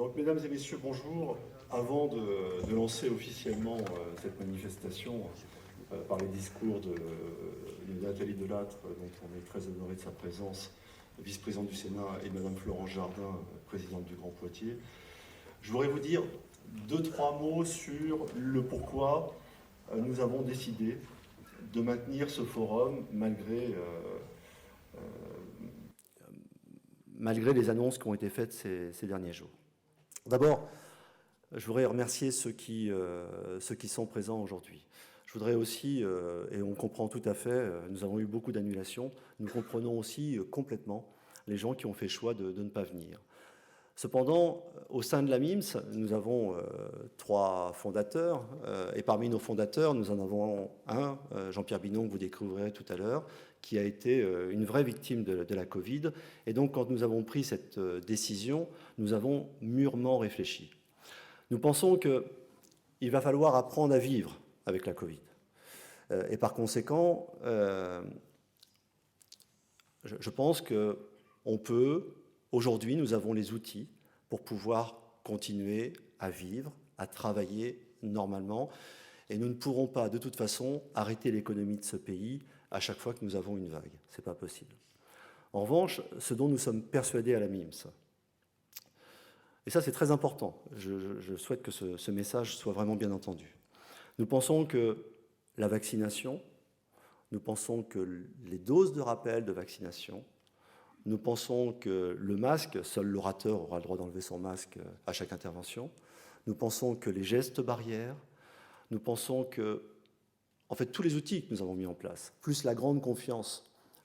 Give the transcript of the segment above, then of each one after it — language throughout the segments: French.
Donc, mesdames et messieurs, bonjour. Avant de lancer officiellement cette manifestation par les discours de Nathalie Delattre, dont on est très honoré de sa présence, vice-présidente du Sénat, et madame Florence Jardin, présidente du Grand Poitiers, je voudrais vous dire 2-3 mots sur le pourquoi nous avons décidé de maintenir ce forum malgré les annonces qui ont été faites ces derniers jours. D'abord, je voudrais remercier ceux qui sont présents aujourd'hui. Je voudrais aussi, et on comprend tout à fait, nous avons eu beaucoup d'annulations, nous comprenons aussi complètement les gens qui ont fait le choix de ne pas venir. Cependant, au sein de la MIMS, nous avons 3 fondateurs, et parmi nos fondateurs, nous en avons un, Jean-Pierre Binon, que vous découvrirez tout à l'heure, qui a été une vraie victime de la Covid. Et donc, quand nous avons pris cette décision, nous avons mûrement réfléchi. Nous pensons qu'il va falloir apprendre à vivre avec la Covid. Et par conséquent, je pense qu'on peut... Aujourd'hui, nous avons les outils pour pouvoir continuer à vivre, à travailler normalement. Et nous ne pourrons pas, de toute façon, arrêter l'économie de ce pays à chaque fois que nous avons une vague. Ce n'est pas possible. En revanche, ce dont nous sommes persuadés à la MIMS, et ça c'est très important, je souhaite que ce message soit vraiment bien entendu. Nous pensons que la vaccination, nous pensons que les doses de rappel de vaccination, nous pensons que le masque, seul l'orateur aura le droit d'enlever son masque à chaque intervention. Nous pensons que les gestes barrières, nous pensons que, en fait, tous les outils que nous avons mis en place, plus la grande confiance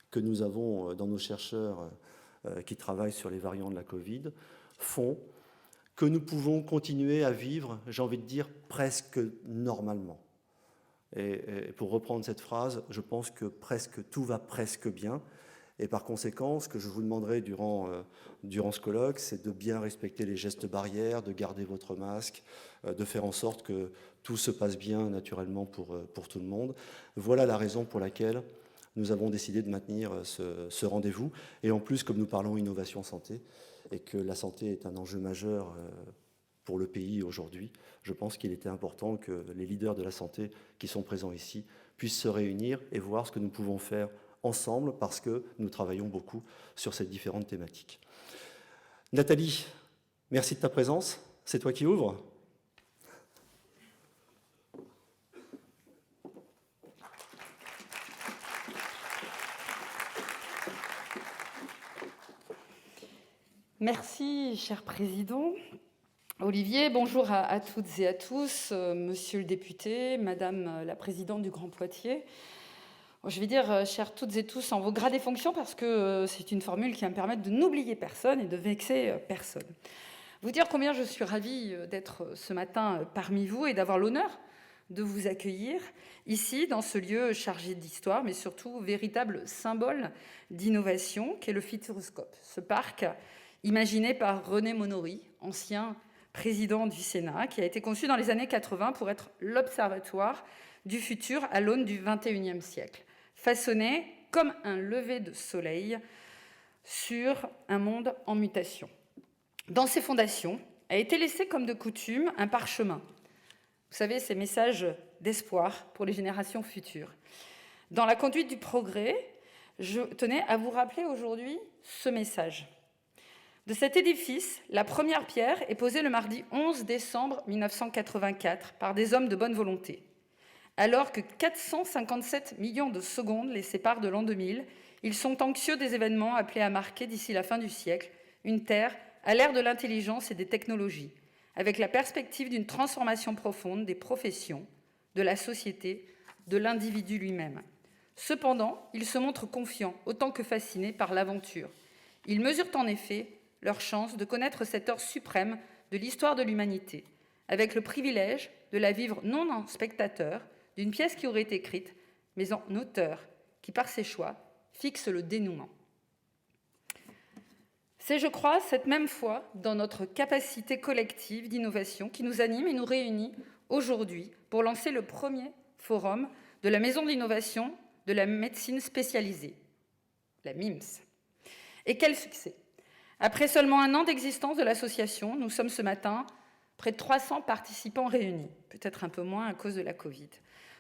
que nous avons dans nos chercheurs qui travaillent sur les variants de la Covid, font que nous pouvons continuer à vivre, j'ai envie de dire, presque normalement. Et pour reprendre cette phrase, je pense que presque tout va presque bien. Et par conséquent, ce que je vous demanderai durant ce colloque, c'est de bien respecter les gestes barrières, de garder votre masque, de faire en sorte que tout se passe bien naturellement pour tout le monde. Voilà la raison pour laquelle nous avons décidé de maintenir ce rendez-vous. Et en plus, comme nous parlons innovation santé, et que la santé est un enjeu majeur pour le pays aujourd'hui, je pense qu'il était important que les leaders de la santé qui sont présents ici puissent se réunir et voir ce que nous pouvons faire ensemble, parce que nous travaillons beaucoup sur ces différentes thématiques. Nathalie, merci de ta présence. C'est toi qui ouvres. Merci, cher président. Olivier, bonjour à toutes et à tous, monsieur le député, madame la présidente du Grand Poitiers. Je vais dire, chers toutes et tous, en vos grades et fonctions, parce que c'est une formule qui va me permettre de n'oublier personne et de vexer personne. Vous dire combien je suis ravie d'être ce matin parmi vous et d'avoir l'honneur de vous accueillir ici, dans ce lieu chargé d'histoire, mais surtout véritable symbole d'innovation, qu'est le Futuroscope. Ce parc, imaginé par René Monory, ancien président du Sénat, qui a été conçu dans les années 80 pour être l'observatoire du futur à l'aune du XXIe siècle, façonné comme un lever de soleil sur un monde en mutation. Dans ses fondations a été laissé comme de coutume un parchemin. Vous savez, ces messages d'espoir pour les générations futures. Dans la conduite du progrès, je tenais à vous rappeler aujourd'hui ce message. De cet édifice, la première pierre est posée le mardi 11 décembre 1984 par des hommes de bonne volonté. Alors que 457 millions de secondes les séparent de l'an 2000, ils sont anxieux des événements appelés à marquer d'ici la fin du siècle une Terre à l'ère de l'intelligence et des technologies, avec la perspective d'une transformation profonde des professions, de la société, de l'individu lui-même. Cependant, ils se montrent confiants autant que fascinés par l'aventure. Ils mesurent en effet leur chance de connaître cette heure suprême de l'histoire de l'humanité, avec le privilège de la vivre non en spectateur d'une pièce qui aurait été écrite, mais en auteur qui, par ses choix, fixe le dénouement. C'est, je crois, cette même foi dans notre capacité collective d'innovation qui nous anime et nous réunit aujourd'hui pour lancer le premier forum de la Maison de l'innovation de la médecine spécialisée, la MIMS. Et quel succès! Après seulement 1 an d'existence de l'association, nous sommes ce matin près de 300 participants réunis, peut-être un peu moins à cause de la Covid,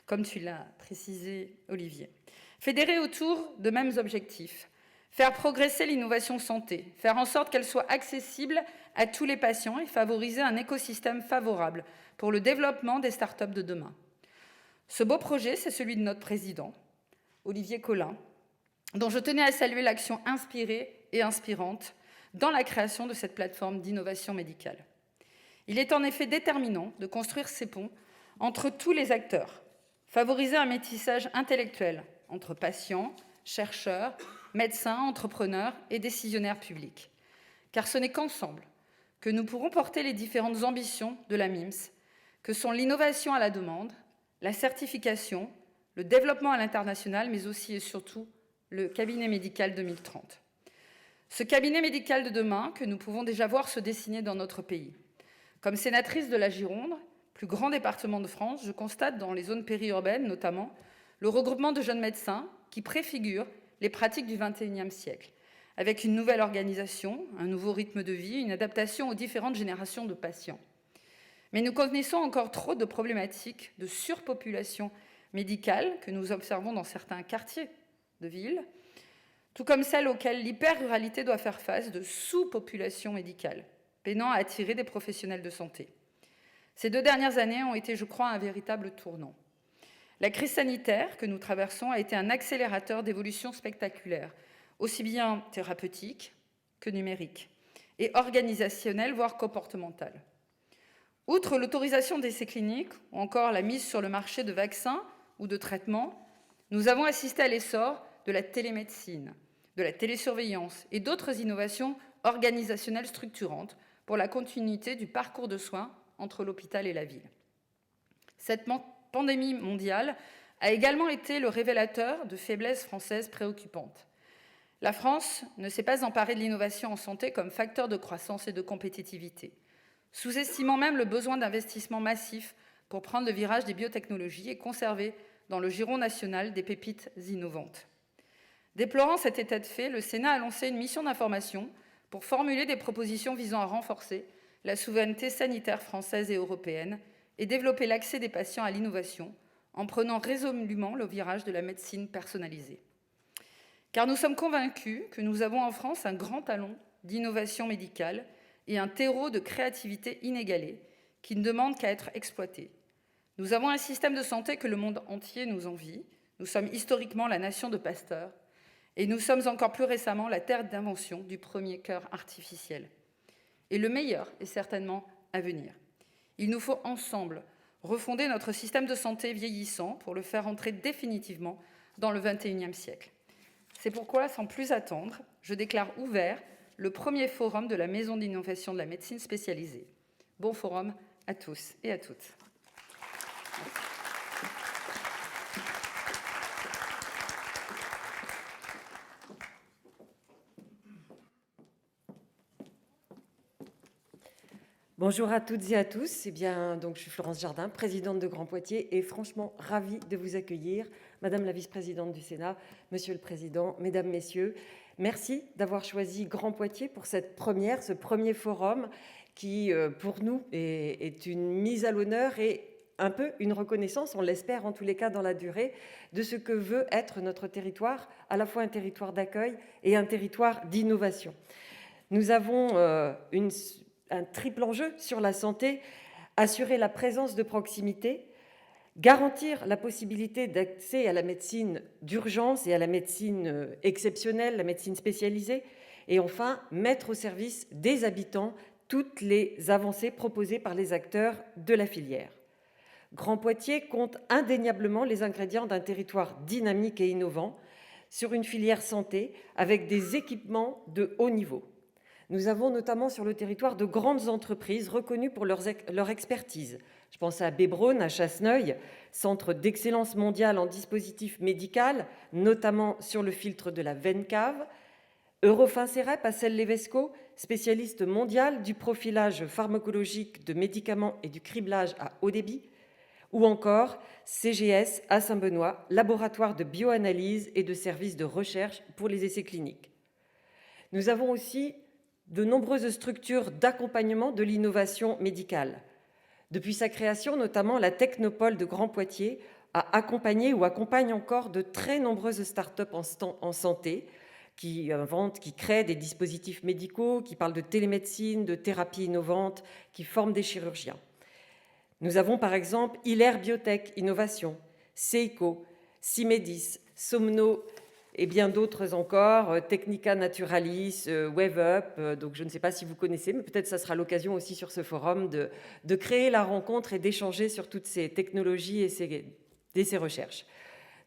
comme tu l'as précisé, Olivier. Fédérés autour de mêmes objectifs, faire progresser l'innovation santé, faire en sorte qu'elle soit accessible à tous les patients et favoriser un écosystème favorable pour le développement des startups de demain. Ce beau projet, c'est celui de notre président, Olivier Colin, dont je tenais à saluer l'action inspirée et inspirante dans la création de cette plateforme d'innovation médicale. Il est en effet déterminant de construire ces ponts entre tous les acteurs, favoriser un métissage intellectuel entre patients, chercheurs, médecins, entrepreneurs et décisionnaires publics. Car ce n'est qu'ensemble que nous pourrons porter les différentes ambitions de la MIMS, que sont l'innovation à la demande, la certification, le développement à l'international, mais aussi et surtout le cabinet médical 2030. Ce cabinet médical de demain que nous pouvons déjà voir se dessiner dans notre pays. Comme sénatrice de la Gironde, plus grand département de France, je constate dans les zones périurbaines notamment le regroupement de jeunes médecins qui préfigurent les pratiques du XXIe siècle, avec une nouvelle organisation, un nouveau rythme de vie, une adaptation aux différentes générations de patients. Mais nous connaissons encore trop de problématiques de surpopulation médicale que nous observons dans certains quartiers de ville, tout comme celles auxquelles l'hyper-ruralité doit faire face de sous-population médicale, peinant à attirer des professionnels de santé. Ces 2 dernières années ont été, je crois, un véritable tournant. La crise sanitaire que nous traversons a été un accélérateur d'évolutions spectaculaires, aussi bien thérapeutiques que numériques, et organisationnelles, voire comportementales. Outre l'autorisation d'essais cliniques, ou encore la mise sur le marché de vaccins ou de traitements, nous avons assisté à l'essor de la télémédecine, de la télésurveillance et d'autres innovations organisationnelles structurantes pour la continuité du parcours de soins entre l'hôpital et la ville. Cette pandémie mondiale a également été le révélateur de faiblesses françaises préoccupantes. La France ne s'est pas emparée de l'innovation en santé comme facteur de croissance et de compétitivité, sous-estimant même le besoin d'investissements massifs pour prendre le virage des biotechnologies et conserver dans le giron national des pépites innovantes. Déplorant cet état de fait, le Sénat a lancé une mission d'information pour formuler des propositions visant à renforcer la souveraineté sanitaire française et européenne et développer l'accès des patients à l'innovation en prenant résolument le virage de la médecine personnalisée. Car nous sommes convaincus que nous avons en France un grand talent d'innovation médicale et un terreau de créativité inégalé qui ne demande qu'à être exploité. Nous avons un système de santé que le monde entier nous envie. Nous sommes historiquement la nation de Pasteur et nous sommes encore plus récemment la terre d'invention du premier cœur artificiel. Et le meilleur est certainement à venir. Il nous faut ensemble refonder notre système de santé vieillissant pour le faire entrer définitivement dans le XXIe siècle. C'est pourquoi, sans plus attendre, je déclare ouvert le premier forum de la Maison d'innovation de la médecine spécialisée. Bon forum à tous et à toutes. Bonjour à toutes et à tous. Donc, je suis Florence Jardin, présidente de Grand Poitiers, et franchement ravie de vous accueillir, Madame la vice-présidente du Sénat, Monsieur le Président, Mesdames, Messieurs. Merci d'avoir choisi Grand Poitiers pour ce premier forum qui, pour nous, est une mise à l'honneur et un peu une reconnaissance, on l'espère en tous les cas dans la durée, de ce que veut être notre territoire, à la fois un territoire d'accueil et un territoire d'innovation. Nous avons un triple enjeu sur la santé, assurer la présence de proximité, garantir la possibilité d'accès à la médecine d'urgence et à la médecine exceptionnelle, la médecine spécialisée, et enfin mettre au service des habitants toutes les avancées proposées par les acteurs de la filière. Grand Poitiers compte indéniablement les ingrédients d'un territoire dynamique et innovant sur une filière santé avec des équipements de haut niveau. Nous avons notamment sur le territoire de grandes entreprises reconnues pour leur expertise. Je pense à Bébronne, à Chasseneuil, centre d'excellence mondiale en dispositif médical, notamment sur le filtre de la veine cave. Eurofins-Cerep à Celles-lès-Vesco, spécialiste mondial du profilage pharmacologique de médicaments et du criblage à haut débit. Ou encore CGS à Saint-Benoît, laboratoire de bioanalyse et de services de recherche pour les essais cliniques. Nous avons aussi de nombreuses structures d'accompagnement de l'innovation médicale. Depuis sa création, notamment, la Technopole de Grand Poitiers a accompagné ou accompagne encore de très nombreuses start-up en santé qui inventent, qui créent des dispositifs médicaux, qui parlent de télémédecine, de thérapie innovante, qui forment des chirurgiens. Nous avons par exemple Hilaire Biotech Innovation, Seiko, Cimedis, Somno et bien d'autres encore, Technica Naturalis, WaveUp. Donc je ne sais pas si vous connaissez, mais peut-être ça sera l'occasion aussi sur ce forum de créer la rencontre et d'échanger sur toutes ces technologies et ces recherches.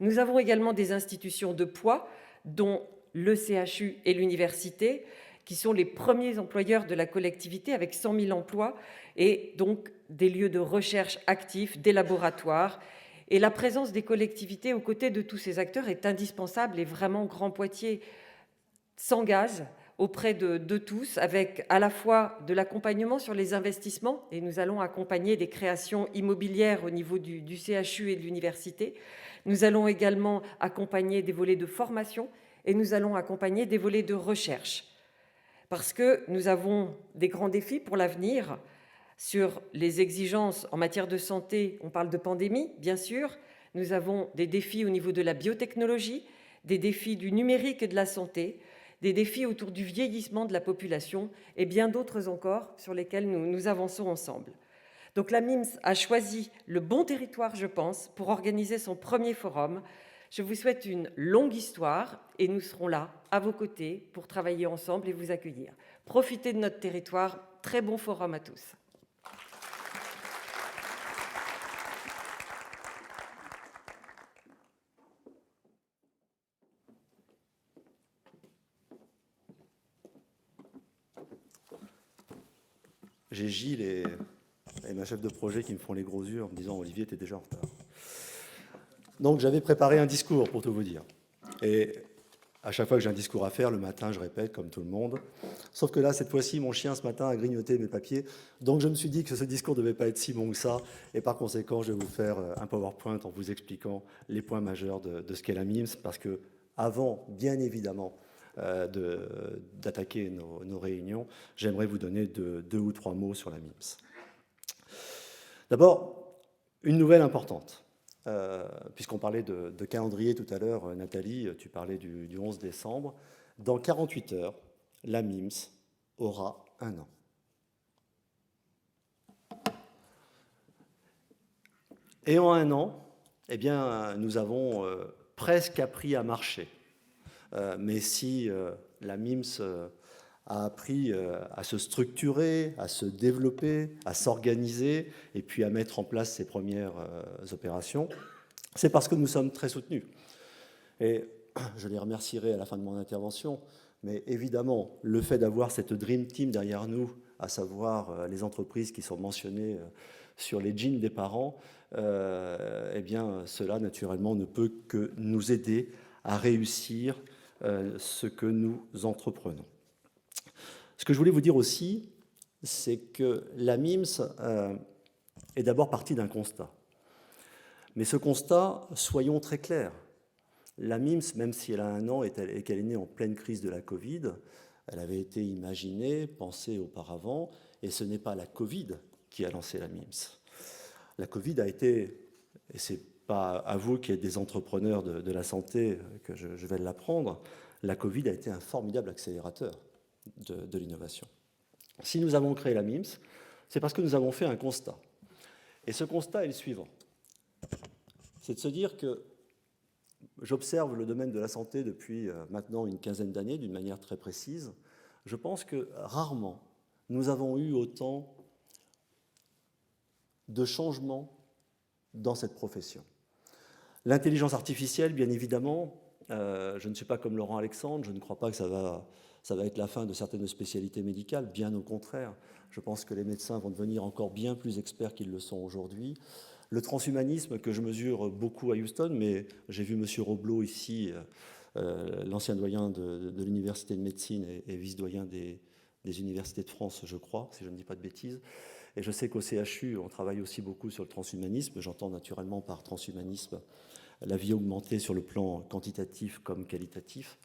Nous avons également des institutions de poids, dont le CHU et l'université, qui sont les premiers employeurs de la collectivité avec 100 000 emplois et donc des lieux de recherche actifs, des laboratoires. Et la présence des collectivités aux côtés de tous ces acteurs est indispensable et vraiment Grand Poitiers s'engage auprès de tous avec à la fois de l'accompagnement sur les investissements et nous allons accompagner des créations immobilières au niveau du CHU et de l'université. Nous allons également accompagner des volets de formation et nous allons accompagner des volets de recherche parce que nous avons des grands défis pour l'avenir. Sur les exigences en matière de santé, on parle de pandémie, bien sûr. Nous avons des défis au niveau de la biotechnologie, des défis du numérique et de la santé, des défis autour du vieillissement de la population et bien d'autres encore sur lesquels nous avançons ensemble. Donc la MIMS a choisi le bon territoire, je pense, pour organiser son premier forum. Je vous souhaite une longue histoire et nous serons là, à vos côtés, pour travailler ensemble et vous accueillir. Profitez de notre territoire. Très bon forum à tous. J'ai Gilles et ma chef de projet qui me font les gros yeux en me disant « Olivier, t'es déjà en retard ». Donc j'avais préparé un discours, pour tout vous dire. Et à chaque fois que j'ai un discours à faire, le matin, je répète, comme tout le monde. Sauf que là, cette fois-ci, mon chien, ce matin, a grignoté mes papiers. Donc je me suis dit que ce discours ne devait pas être si bon que ça. Et par conséquent, je vais vous faire un PowerPoint en vous expliquant les points majeurs de ce qu'est la MIMS. Parce que avant, bien évidemment, d'attaquer nos réunions, j'aimerais vous donner deux ou trois mots sur la MIMS. D'abord, une nouvelle importante. Puisqu'on parlait de calendrier tout à l'heure, Nathalie, tu parlais du 11 décembre. Dans 48 heures, la MIMS aura 1 an. Et en 1 an, eh bien, nous avons presque appris à marcher. Mais si la MIMS a appris à se structurer, à se développer, à s'organiser et puis à mettre en place ses premières opérations, c'est parce que nous sommes très soutenus. Et je les remercierai à la fin de mon intervention, mais évidemment, le fait d'avoir cette Dream Team derrière nous, à savoir les entreprises qui sont mentionnées sur les jeans des parents, eh bien, cela, naturellement, ne peut que nous aider à réussir ce que nous entreprenons. Ce que je voulais vous dire aussi, c'est que la MIMS est d'abord partie d'un constat. Mais ce constat, soyons très clairs, la MIMS, même si elle a 1 an et qu'elle est née en pleine crise de la Covid, elle avait été imaginée, pensée auparavant, et ce n'est pas la Covid qui a lancé la MIMS. La Covid a été, et c'est pas à vous qui êtes des entrepreneurs de la santé que je vais l'apprendre, la Covid a été un formidable accélérateur de l'innovation. Si nous avons créé la MIMS, c'est parce que nous avons fait un constat. Et ce constat est le suivant. C'est de se dire que j'observe le domaine de la santé depuis maintenant une quinzaine d'années d'une manière très précise. Je pense que rarement nous avons eu autant de changements dans cette profession. L'intelligence artificielle, bien évidemment, je ne suis pas comme Laurent Alexandre, je ne crois pas que ça va être la fin de certaines spécialités médicales, bien au contraire. Je pense que les médecins vont devenir encore bien plus experts qu'ils le sont aujourd'hui. Le transhumanisme, que je mesure beaucoup à Houston, mais j'ai vu M. Roblot ici, l'ancien doyen de l'université de médecine et vice-doyen des universités de France, je crois, si je ne dis pas de bêtises. Et je sais qu'au CHU, on travaille aussi beaucoup sur le transhumanisme. J'entends naturellement par transhumanisme la vie augmentée sur le plan quantitatif comme qualitatif.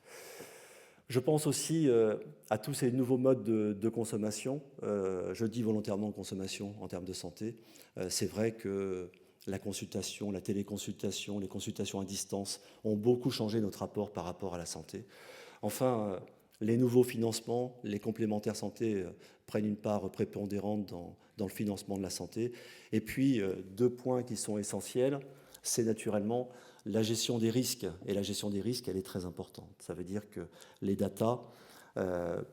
Je pense aussi à tous ces nouveaux modes de consommation. Je dis volontairement consommation en termes de santé. C'est vrai que la consultation, la téléconsultation, les consultations à distance ont beaucoup changé notre rapport par rapport à la santé. Enfin, les nouveaux financements, les complémentaires santé prennent une part prépondérante dans le financement de la santé. Et puis, deux points qui sont essentiels, c'est naturellement la gestion des risques. Et la gestion des risques, elle est très importante. Ça veut dire que les datas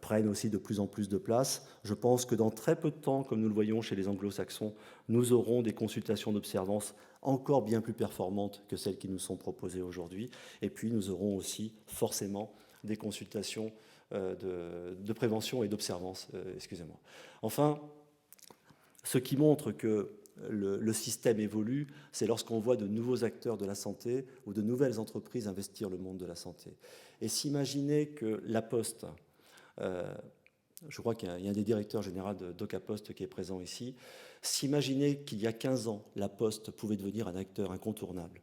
prennent aussi de plus en plus de place. Je pense que dans très peu de temps, comme nous le voyons chez les anglo-saxons, nous aurons des consultations d'observance encore bien plus performantes que celles qui nous sont proposées aujourd'hui. Et puis, nous aurons aussi forcément des consultations de prévention et d'observance. Excusez-moi. Enfin, ce qui montre que le système évolue, c'est lorsqu'on voit de nouveaux acteurs de la santé ou de nouvelles entreprises investir le monde de la santé. Et s'imaginer que La Poste, je crois qu'il y a un des directeurs généraux d'Ocapost qui est présent ici, s'imaginer qu'il y a 15 ans, La Poste pouvait devenir un acteur incontournable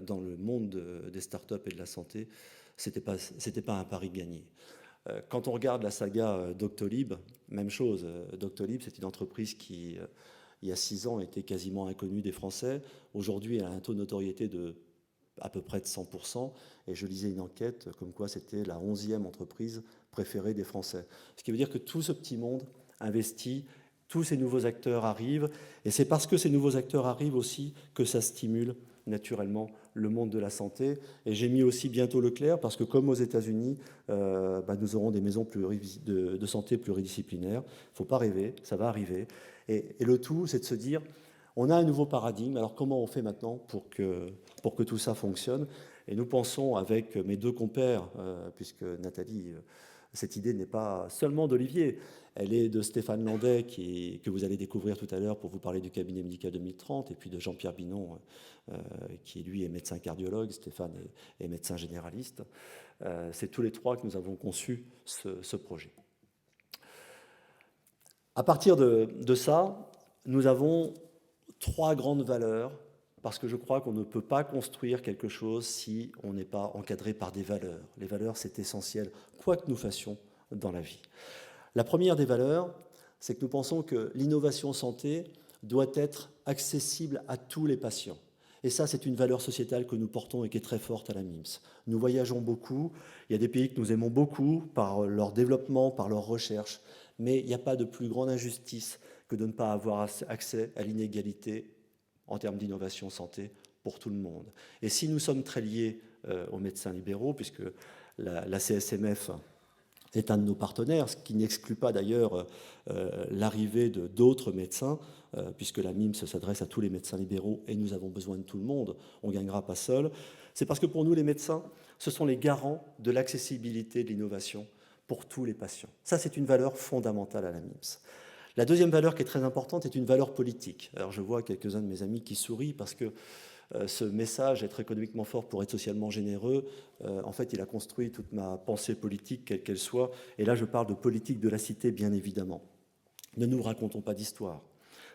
dans le monde des startups et de la santé, c'était pas un pari gagné. Quand on regarde la saga Doctolib, même chose. Doctolib, c'est une entreprise qui, il y a 6 ans, était quasiment inconnue des Français. Aujourd'hui, elle a un taux de notoriété de à peu près de 100%. Et je lisais une enquête comme quoi c'était la 11e entreprise préférée des Français. Ce qui veut dire que tout ce petit monde investit, tous ces nouveaux acteurs arrivent. Et c'est parce que ces nouveaux acteurs arrivent aussi que ça stimule naturellement le monde de la santé. Et j'ai mis aussi bientôt Leclerc, parce que comme aux États-Unis, nous aurons des maisons de santé pluridisciplinaires. Il ne faut pas rêver, ça va arriver. Et le tout, c'est de se dire, on a un nouveau paradigme, alors comment on fait maintenant pour que tout ça fonctionne? Et nous pensons avec mes deux compères, puisque Nathalie, cette idée n'est pas seulement d'Olivier, elle est de Stéphane Landais, que vous allez découvrir tout à l'heure pour vous parler du cabinet médical 2030, et puis de Jean-Pierre Binon, qui lui est médecin cardiologue, Stéphane est médecin généraliste. C'est tous les trois que nous avons conçu ce projet. À partir de ça, nous avons 3 grandes valeurs, parce que je crois qu'on ne peut pas construire quelque chose si on n'est pas encadré par des valeurs. Les valeurs, c'est essentiel, quoi que nous fassions dans la vie. La première des valeurs, c'est que nous pensons que l'innovation santé doit être accessible à tous les patients. Et ça, c'est une valeur sociétale que nous portons et qui est très forte à la MIMS. Nous voyageons beaucoup, il y a des pays que nous aimons beaucoup par leur développement, par leur recherche, mais il n'y a pas de plus grande injustice que de ne pas avoir accès à l'inégalité en termes d'innovation santé pour tout le monde. Et si nous sommes très liés aux médecins libéraux, puisque la CSMF est un de nos partenaires, ce qui n'exclut pas d'ailleurs l'arrivée d'autres médecins, puisque la MIMS s'adresse à tous les médecins libéraux et nous avons besoin de tout le monde, on ne gagnera pas seul. C'est parce que pour nous, les médecins, ce sont les garants de l'accessibilité de l'innovation pour tous les patients. Ça, c'est une valeur fondamentale à la MIMS. La deuxième valeur qui est très importante est une valeur politique. Alors je vois quelques-uns de mes amis qui sourient parce que ce message, être économiquement fort pour être socialement généreux, en fait, il a construit toute ma pensée politique, quelle qu'elle soit. Et là, je parle de politique de la cité, bien évidemment. Ne nous racontons pas d'histoire.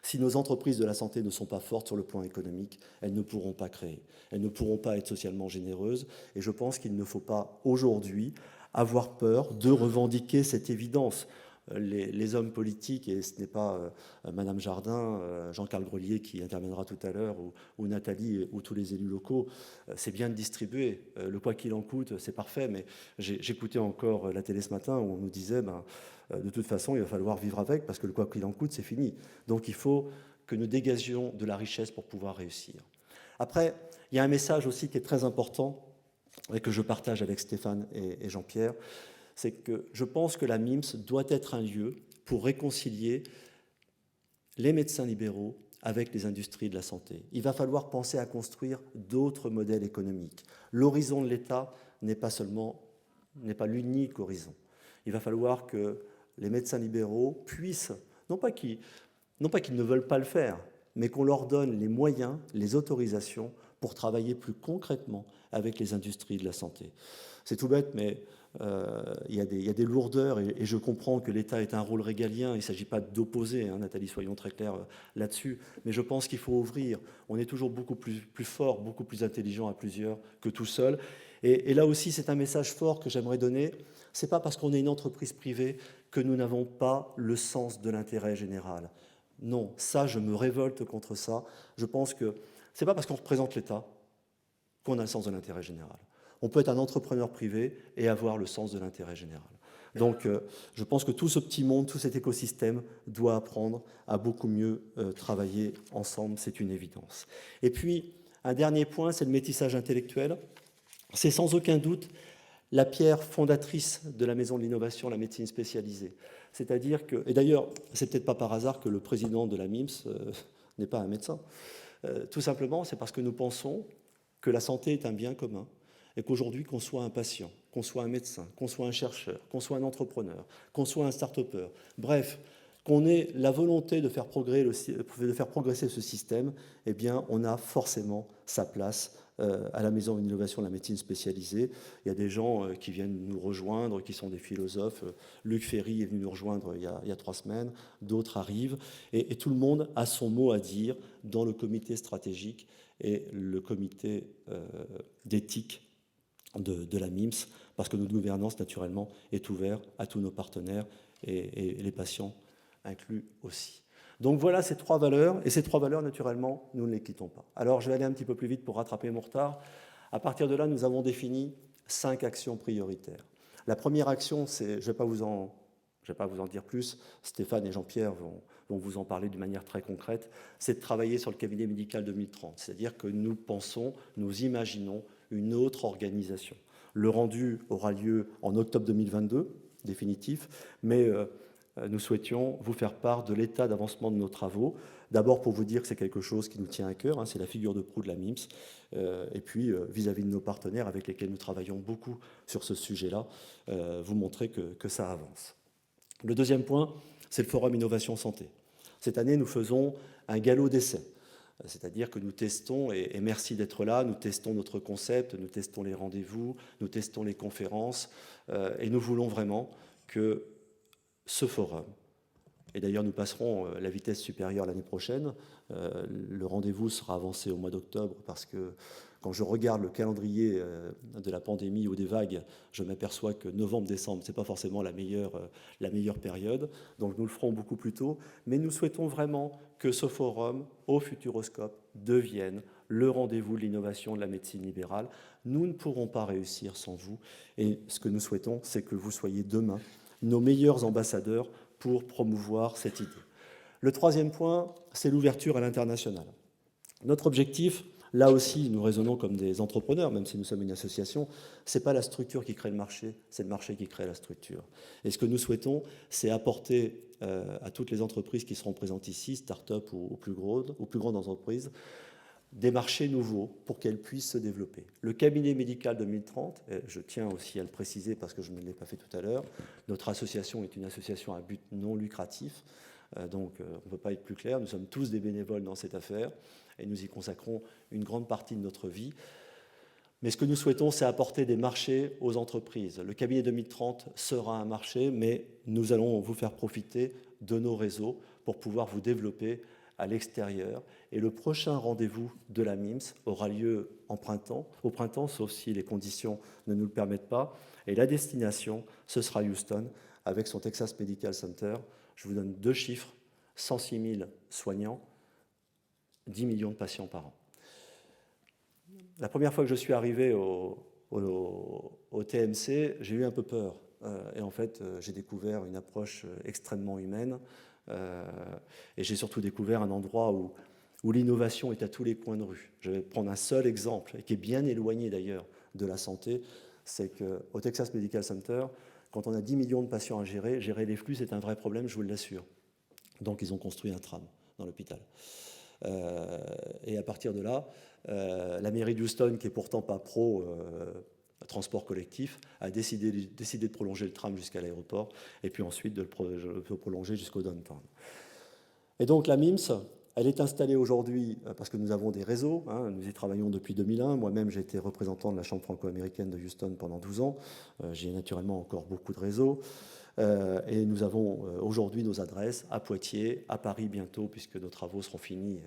Si nos entreprises de la santé ne sont pas fortes sur le plan économique, elles ne pourront pas créer. Elles ne pourront pas être socialement généreuses. Et je pense qu'il ne faut pas, aujourd'hui, avoir peur de revendiquer cette évidence. Les hommes politiques, et ce n'est pas Madame Jardin, Jean-Carl Grelier qui interviendra tout à l'heure, ou Nathalie, ou tous les élus locaux, c'est bien de distribuer. Le quoi qu'il en coûte, c'est parfait, mais j'écoutais encore la télé ce matin où on nous disait, de toute façon, il va falloir vivre avec, parce que le quoi qu'il en coûte, c'est fini. Donc il faut que nous dégagions de la richesse pour pouvoir réussir. Après, il y a un message aussi qui est très important, et que je partage avec Stéphane et Jean-Pierre, c'est que je pense que la MIMS doit être un lieu pour réconcilier les médecins libéraux avec les industries de la santé. Il va falloir penser à construire d'autres modèles économiques. L'horizon de l'État n'est pas l'unique horizon. Il va falloir que les médecins libéraux puissent, non pas qu'ils ne veulent pas le faire, mais qu'on leur donne les moyens, les autorisations pour travailler plus concrètement avec les industries de la santé. C'est tout bête, mais il y a des lourdeurs et je comprends que l'État ait un rôle régalien. Il ne s'agit pas d'opposer, hein, Nathalie, soyons très clairs là-dessus, mais je pense qu'il faut ouvrir. On est toujours beaucoup plus fort, beaucoup plus intelligent à plusieurs que tout seul. Et là aussi, c'est un message fort que j'aimerais donner. Ce n'est pas parce qu'on est une entreprise privée que nous n'avons pas le sens de l'intérêt général. Non, ça, je me révolte contre ça. Je pense que ce n'est pas parce qu'on représente l'État qu'on a le sens de l'intérêt général. On peut être un entrepreneur privé et avoir le sens de l'intérêt général. Donc, je pense que tout ce petit monde, tout cet écosystème doit apprendre à beaucoup mieux travailler ensemble, c'est une évidence. Et puis, un dernier point, c'est le métissage intellectuel. C'est sans aucun doute la pierre fondatrice de la Maison de l'Innovation, la médecine spécialisée. C'est-à-dire que, et d'ailleurs, c'est peut-être pas par hasard que le président de la MIMS n'est pas un médecin. Tout simplement, c'est parce que nous pensons que la santé est un bien commun et qu'aujourd'hui, qu'on soit un patient, qu'on soit un médecin, qu'on soit un chercheur, qu'on soit un entrepreneur, qu'on soit un start-upper, bref, qu'on ait la volonté de faire progresser ce système, eh bien, on a forcément sa place à la Maison d'innovation de la médecine spécialisée. Il y a des gens qui viennent nous rejoindre, qui sont des philosophes. Luc Ferry est venu nous rejoindre il y a 3 semaines, d'autres arrivent, et tout le monde a son mot à dire dans le comité stratégique et le comité d'éthique de la MIMS, parce que notre gouvernance, naturellement, est ouverte à tous nos partenaires et les patients inclus aussi. Donc voilà ces 3 valeurs, et ces 3 valeurs, naturellement, nous ne les quittons pas. Alors je vais aller un petit peu plus vite pour rattraper mon retard. À partir de là, nous avons défini 5 actions prioritaires. La première action, c'est, je ne vais pas vous en dire plus, Stéphane et Jean-Pierre vont vous en parler d'une manière très concrète, c'est de travailler sur le cabinet médical 2030. C'est-à-dire que nous pensons, nous imaginons une autre organisation. Le rendu aura lieu en octobre 2022, définitif, mais nous souhaitions vous faire part de l'état d'avancement de nos travaux. D'abord pour vous dire que c'est quelque chose qui nous tient à cœur, hein, c'est la figure de proue de la MIMS, et puis vis-à-vis de nos partenaires avec lesquels nous travaillons beaucoup sur ce sujet-là, vous montrer que ça avance. Le deuxième point, c'est le Forum Innovation Santé. Cette année, nous faisons un galop d'essai. C'est-à-dire que nous testons, et merci d'être là, nous testons notre concept, nous testons les rendez-vous, nous testons les conférences, et nous voulons vraiment que ce forum, et d'ailleurs nous passerons la vitesse supérieure l'année prochaine, le rendez-vous sera avancé au mois d'octobre parce que quand je regarde le calendrier de la pandémie ou des vagues, je m'aperçois que novembre-décembre, ce n'est pas forcément la meilleure période, donc nous le ferons beaucoup plus tôt, mais nous souhaitons vraiment que ce forum au Futuroscope devienne le rendez-vous de l'innovation de la médecine libérale. Nous ne pourrons pas réussir sans vous, et ce que nous souhaitons, c'est que vous soyez demain nos meilleurs ambassadeurs pour promouvoir cette idée. Le troisième point, c'est l'ouverture à l'international. Notre objectif, là aussi, nous raisonnons comme des entrepreneurs, même si nous sommes une association, ce n'est pas la structure qui crée le marché, c'est le marché qui crée la structure. Et ce que nous souhaitons, c'est apporter à toutes les entreprises qui seront présentes ici, start-up ou plus grandes entreprises, des marchés nouveaux pour qu'elles puissent se développer. Le cabinet médical 2030, je tiens aussi à le préciser parce que je ne l'ai pas fait tout à l'heure, notre association est une association à but non lucratif, donc on ne peut pas être plus clair, nous sommes tous des bénévoles dans cette affaire et nous y consacrons une grande partie de notre vie. Mais ce que nous souhaitons, c'est apporter des marchés aux entreprises. Le cabinet 2030 sera un marché, mais nous allons vous faire profiter de nos réseaux pour pouvoir vous développer à l'extérieur. Et le prochain rendez-vous de la MIMS aura lieu au printemps, sauf si les conditions ne nous le permettent pas. Et la destination, ce sera Houston, avec son Texas Medical Center. Je vous donne 2 chiffres, 106 000 soignants, 10 millions de patients par an. La première fois que je suis arrivé au TMC, j'ai eu un peu peur. Et en fait, j'ai découvert une approche extrêmement humaine. Et j'ai surtout découvert un endroit où l'innovation est à tous les coins de rue. Je vais prendre un seul exemple, et qui est bien éloigné d'ailleurs de la santé, c'est qu'au Texas Medical Center, quand on a 10 millions de patients à gérer les flux, c'est un vrai problème, je vous l'assure. Donc ils ont construit un tram dans l'hôpital. Et à partir de là, la mairie de Houston, qui est pourtant pas pro transport collectif, a décidé de prolonger le tram jusqu'à l'aéroport et puis ensuite de le prolonger jusqu'au downtown. Et donc la MIMS Elle est installée aujourd'hui parce que nous avons des réseaux, hein, nous y travaillons depuis 2001. Moi-même, j'ai été représentant de la Chambre franco-américaine de Houston pendant 12 ans. J'ai naturellement encore beaucoup de réseaux. Et nous avons aujourd'hui nos adresses à Poitiers, à Paris bientôt, puisque nos travaux seront finis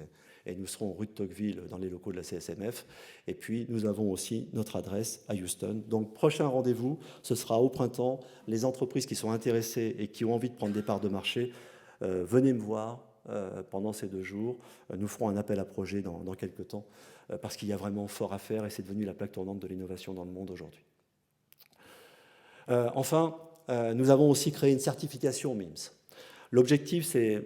et nous serons rue de Tocqueville dans les locaux de la CSMF. Et puis, nous avons aussi notre adresse à Houston. Donc, prochain rendez-vous, ce sera au printemps. Les entreprises qui sont intéressées et qui ont envie de prendre des parts de marché, venez me voir pendant ces 2 jours. Nous ferons un appel à projet dans quelques temps, parce qu'il y a vraiment fort à faire et c'est devenu la plaque tournante de l'innovation dans le monde aujourd'hui. Enfin, nous avons aussi créé une certification MIMS. L'objectif, c'est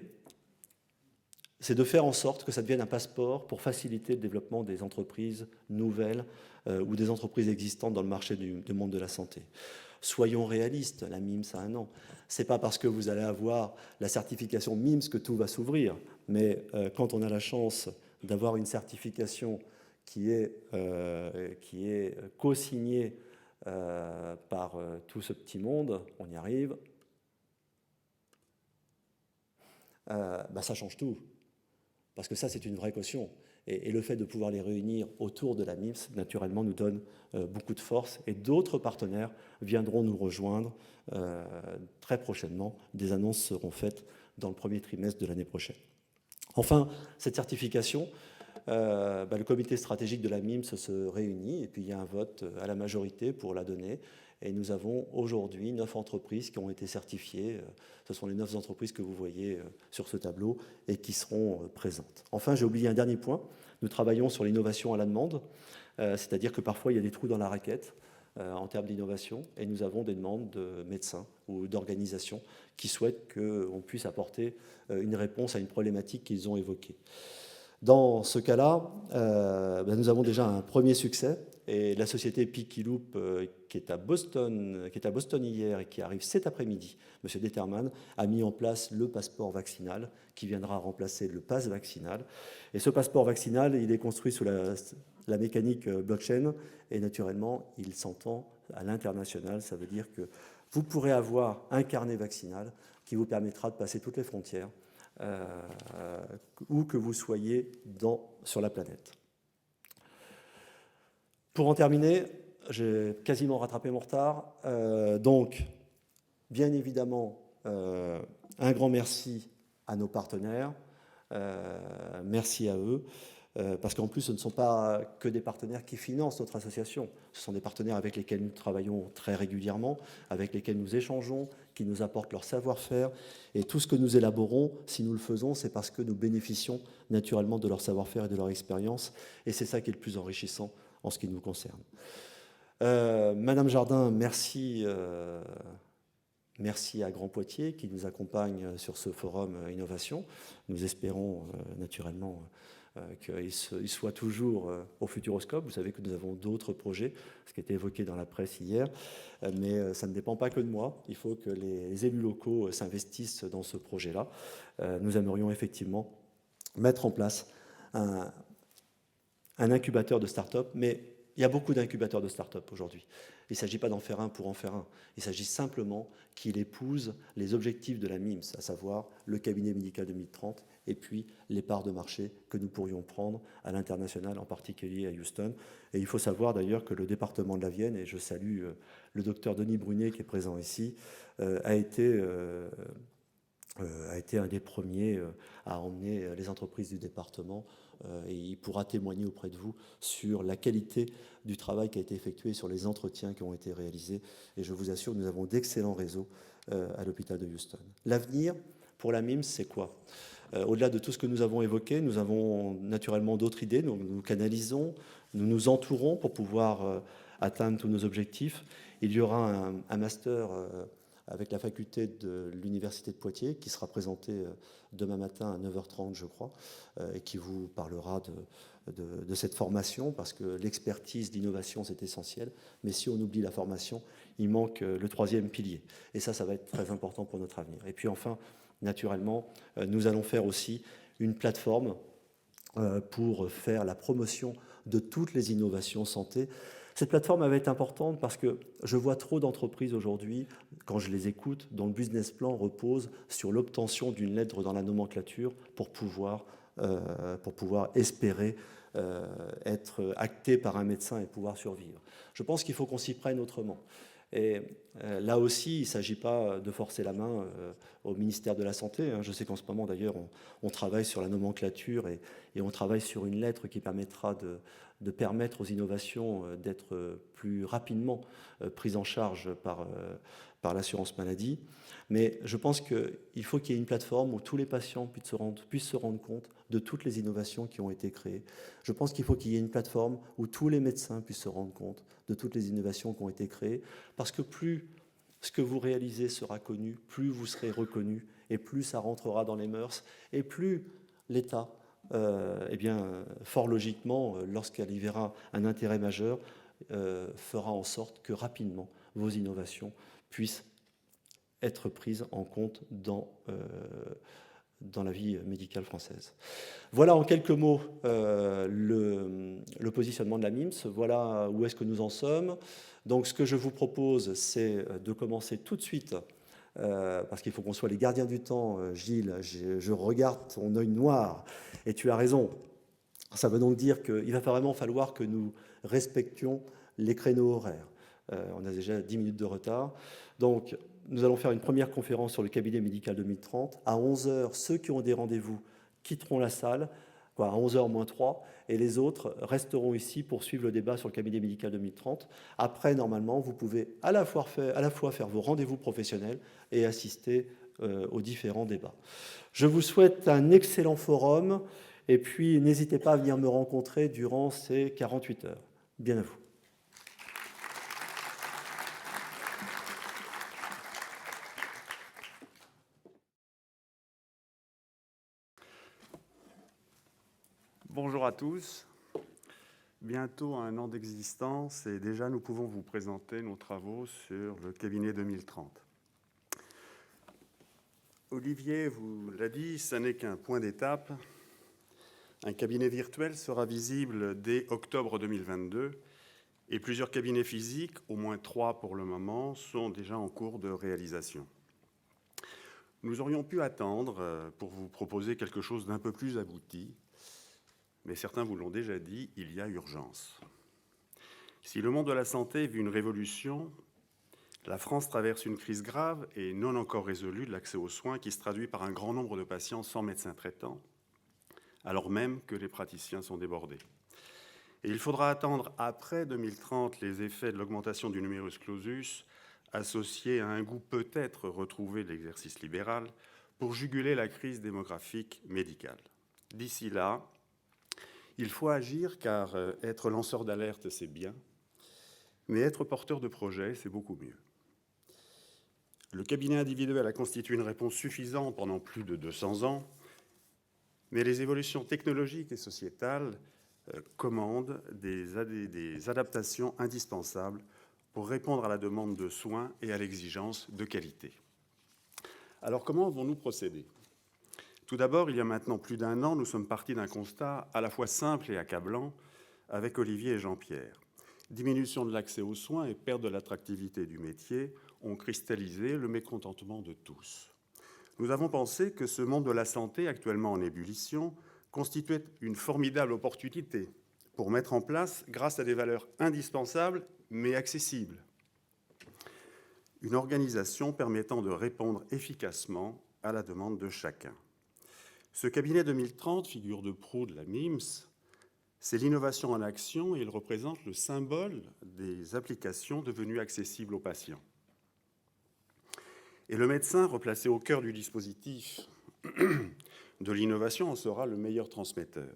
de faire en sorte que ça devienne un passeport pour faciliter le développement des entreprises nouvelles ou des entreprises existantes dans le marché du monde de la santé. Soyons réalistes, la MIMS a 1 an. Ce n'est pas parce que vous allez avoir la certification MIMS que tout va s'ouvrir, mais quand on a la chance d'avoir une certification qui est co-signée par tout ce petit monde, on y arrive, ça change tout. Parce que ça, c'est une vraie caution. Et le fait de pouvoir les réunir autour de la MIMS, naturellement, nous donne beaucoup de force. Et d'autres partenaires viendront nous rejoindre très prochainement. Des annonces seront faites dans le premier trimestre de l'année prochaine. Enfin, cette certification, le comité stratégique de la MIMS se réunit et puis il y a un vote à la majorité pour la donner. Et nous avons aujourd'hui 9 entreprises qui ont été certifiées. Ce sont les 9 entreprises que vous voyez sur ce tableau et qui seront présentes. Enfin, j'ai oublié un dernier point. Nous travaillons sur l'innovation à la demande, c'est-à-dire que parfois il y a des trous dans la raquette en termes d'innovation et nous avons des demandes de médecins ou d'organisations qui souhaitent qu'on puisse apporter une réponse à une problématique qu'ils ont évoquée. Dans ce cas-là, nous avons déjà un premier succès et la société Pikiloop qui est à Boston hier et qui arrive cet après-midi, M. Determan, a mis en place le passeport vaccinal qui viendra remplacer le pass vaccinal. Et ce passeport vaccinal, il est construit sous la mécanique blockchain et naturellement, il s'entend à l'international. Ça veut dire que vous pourrez avoir un carnet vaccinal qui vous permettra de passer toutes les frontières où que vous soyez sur la planète. Pour en terminer, j'ai quasiment rattrapé mon retard. Donc, bien évidemment, un grand merci à nos partenaires. Merci à eux. Parce qu'en plus, ce ne sont pas que des partenaires qui financent notre association. Ce sont des partenaires avec lesquels nous travaillons très régulièrement, avec lesquels nous échangeons, qui nous apportent leur savoir-faire. Et tout ce que nous élaborons, si nous le faisons, c'est parce que nous bénéficions naturellement de leur savoir-faire et de leur expérience. Et c'est ça qui est le plus enrichissant en ce qui nous concerne. Madame Jardin, merci. Merci à Grand Poitiers qui nous accompagne sur ce forum Innovation. Nous espérons naturellement qu'il soit toujours au Futuroscope. Vous savez que nous avons d'autres projets, ce qui a été évoqué dans la presse hier, mais ça ne dépend pas que de moi. Il faut que les élus locaux s'investissent dans ce projet-là. Nous aimerions effectivement mettre en place un incubateur de start-up, mais il y a beaucoup d'incubateurs de start-up aujourd'hui. Il ne s'agit pas d'en faire un pour en faire un. Il s'agit simplement qu'il épouse les objectifs de la MIMS, à savoir le cabinet médical 2030 et puis les parts de marché que nous pourrions prendre à l'international, en particulier à Houston. Et il faut savoir d'ailleurs que le département de la Vienne, et je salue le docteur Denis Brunet qui est présent ici, a été un des premiers à emmener les entreprises du département et il pourra témoigner auprès de vous sur la qualité du travail qui a été effectué, sur les entretiens qui ont été réalisés. Et je vous assure, nous avons d'excellents réseaux à l'hôpital de Houston. L'avenir pour la MIMS, c'est quoi ? Au-delà de tout ce que nous avons évoqué, nous avons naturellement d'autres idées, nous canalisons, nous nous entourons pour pouvoir atteindre tous nos objectifs. Il y aura un master avec la faculté de l'Université de Poitiers, qui sera présenté demain matin à 9h30, je crois, et qui vous parlera de cette formation, parce que l'expertise d'innovation, c'est essentiel, mais si on oublie la formation, il manque le 3e pilier. Et ça va être très important pour notre avenir. Et puis enfin, naturellement, nous allons faire aussi une plateforme pour faire la promotion de toutes les innovations santé. Cette plateforme va être importante parce que je vois trop d'entreprises aujourd'hui, quand je les écoute, dont le business plan repose sur l'obtention d'une lettre dans la nomenclature pour pouvoir pour pouvoir espérer être acté par un médecin et pouvoir survivre. Je pense qu'il faut qu'on s'y prenne autrement. Et là aussi, il ne s'agit pas de forcer la main au ministère de la Santé. Je sais qu'en ce moment, d'ailleurs, on travaille sur la nomenclature et on travaille sur une lettre qui permettra de permettre aux innovations d'être plus rapidement prises en charge par l'assurance maladie. Mais je pense qu'il faut qu'il y ait une plateforme où tous les patients puissent se rendre compte de toutes les innovations qui ont été créées. Je pense qu'il faut qu'il y ait une plateforme où tous les médecins puissent se rendre compte de toutes les innovations qui ont été créées, parce que plus ce que vous réalisez sera connu, plus vous serez reconnu, et plus ça rentrera dans les mœurs, et plus l'État, fort logiquement, lorsqu'il y verra un intérêt majeur, fera en sorte que rapidement vos innovations puissent être prises en compte dans la vie médicale française. Voilà en quelques mots le positionnement de la MIMS, voilà où est-ce que nous en sommes. Donc ce que je vous propose, c'est de commencer tout de suite, parce qu'il faut qu'on soit les gardiens du temps. Gilles, je regarde ton œil noir, et tu as raison. Ça veut donc dire qu'il va vraiment falloir que nous respections les créneaux horaires. On a déjà 10 minutes de retard. Donc, nous allons faire une première conférence sur le cabinet médical 2030. À 11h, ceux qui ont des rendez-vous quitteront la salle, à 11h moins 3, et les autres resteront ici pour suivre le débat sur le cabinet médical 2030. Après, normalement, vous pouvez à la fois faire vos rendez-vous professionnels et assister aux différents débats. Je vous souhaite un excellent forum, et puis n'hésitez pas à venir me rencontrer durant ces 48 heures. Bien à vous. Bonjour à tous. Bientôt un an d'existence et déjà nous pouvons vous présenter nos travaux sur le cabinet 2030. Olivier vous l'a dit, ce n'est qu'un point d'étape. Un cabinet virtuel sera visible dès octobre 2022 et plusieurs cabinets physiques, au moins 3 pour le moment, sont déjà en cours de réalisation. Nous aurions pu attendre pour vous proposer quelque chose d'un peu plus abouti, mais certains vous l'ont déjà dit, il y a urgence. Si le monde de la santé vit une révolution, la France traverse une crise grave et non encore résolue de l'accès aux soins qui se traduit par un grand nombre de patients sans médecin traitant, alors même que les praticiens sont débordés. Et il faudra attendre après 2030 les effets de l'augmentation du numerus clausus, associé à un goût peut-être retrouvé de l'exercice libéral, pour juguler la crise démographique médicale. D'ici là, il faut agir car être lanceur d'alerte, c'est bien, mais être porteur de projet, c'est beaucoup mieux. Le cabinet individuel a constitué une réponse suffisante pendant plus de 200 ans, mais les évolutions technologiques et sociétales commandent des adaptations indispensables pour répondre à la demande de soins et à l'exigence de qualité. Alors comment vont-nous procéder ? Tout d'abord, il y a maintenant plus d'un an, nous sommes partis d'un constat à la fois simple et accablant avec Olivier et Jean-Pierre. Diminution de l'accès aux soins et perte de l'attractivité du métier ont cristallisé le mécontentement de tous. Nous avons pensé que ce monde de la santé, actuellement en ébullition, constituait une formidable opportunité pour mettre en place, grâce à des valeurs indispensables mais accessibles, une organisation permettant de répondre efficacement à la demande de chacun. Ce cabinet 2030, figure de proue de la MIMS, c'est l'innovation en action et il représente le symbole des applications devenues accessibles aux patients. Et le médecin, replacé au cœur du dispositif de l'innovation, en sera le meilleur transmetteur.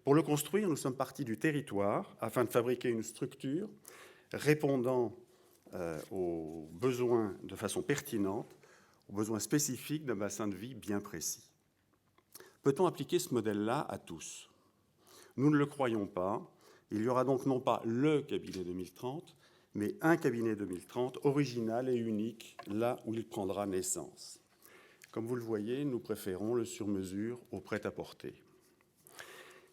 Pour le construire, nous sommes partis du territoire afin de fabriquer une structure répondant aux besoins de façon pertinente, aux besoins spécifiques d'un bassin de vie bien précis. Peut-on appliquer ce modèle-là à tous ? Nous ne le croyons pas. Il y aura donc non pas le cabinet 2030, mais un cabinet 2030 original et unique là où il prendra naissance. Comme vous le voyez, nous préférons le sur-mesure au prêt-à-porter.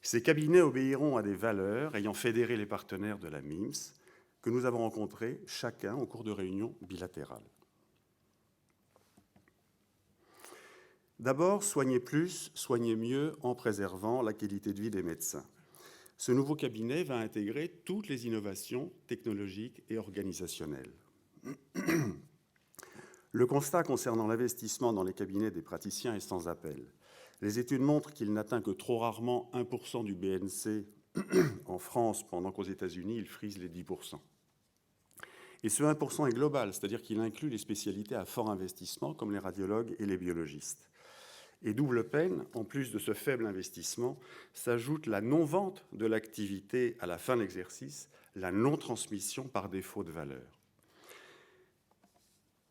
Ces cabinets obéiront à des valeurs ayant fédéré les partenaires de la MIMS que nous avons rencontrés chacun au cours de réunions bilatérales. D'abord, soigner plus, soigner mieux en préservant la qualité de vie des médecins. Ce nouveau cabinet va intégrer toutes les innovations technologiques et organisationnelles. Le constat concernant l'investissement dans les cabinets des praticiens est sans appel. Les études montrent qu'il n'atteint que trop rarement 1% du BNC en France, pendant qu'aux États-Unis, il frise les 10%. Et ce 1% est global, c'est-à-dire qu'il inclut les spécialités à fort investissement, comme les radiologues et les biologistes. Et double peine, en plus de ce faible investissement, s'ajoute la non-vente de l'activité à la fin de l'exercice, la non-transmission par défaut de valeur.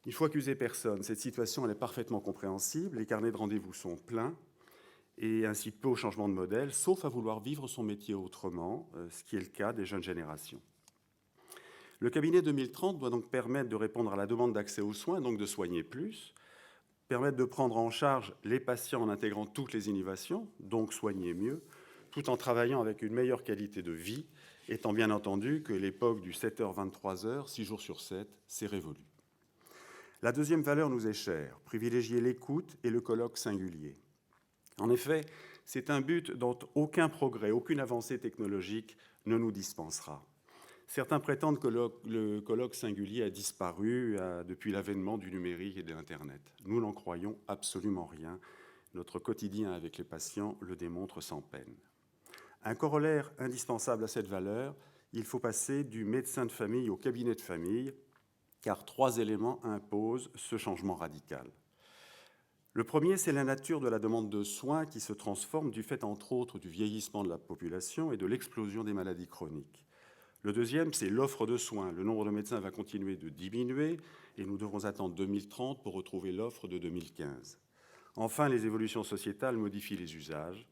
Il faut accuser personne. Cette situation elle est parfaitement compréhensible. Les carnets de rendez-vous sont pleins et incitent peu au changement de modèle, sauf à vouloir vivre son métier autrement, ce qui est le cas des jeunes générations. Le cabinet 2030 doit donc permettre de répondre à la demande d'accès aux soins, donc de soigner plus, permettre de prendre en charge les patients en intégrant toutes les innovations, donc soigner mieux, tout en travaillant avec une meilleure qualité de vie, étant bien entendu que l'époque du 7h-23h, 6 jours sur 7, c'est révolu. La deuxième valeur nous est chère, privilégier l'écoute et le colloque singulier. En effet, c'est un but dont aucun progrès, aucune avancée technologique ne nous dispensera. Certains prétendent que le colloque singulier a disparu depuis l'avènement du numérique et de l'Internet. Nous n'en croyons absolument rien. Notre quotidien avec les patients le démontre sans peine. Un corollaire indispensable à cette valeur, il faut passer du médecin de famille au cabinet de famille, car 3 éléments imposent ce changement radical. Le premier, c'est la nature de la demande de soins qui se transforme du fait, entre autres, du vieillissement de la population et de l'explosion des maladies chroniques. Le deuxième, c'est l'offre de soins. Le nombre de médecins va continuer de diminuer et nous devrons attendre 2030 pour retrouver l'offre de 2015. Enfin, les évolutions sociétales modifient les usages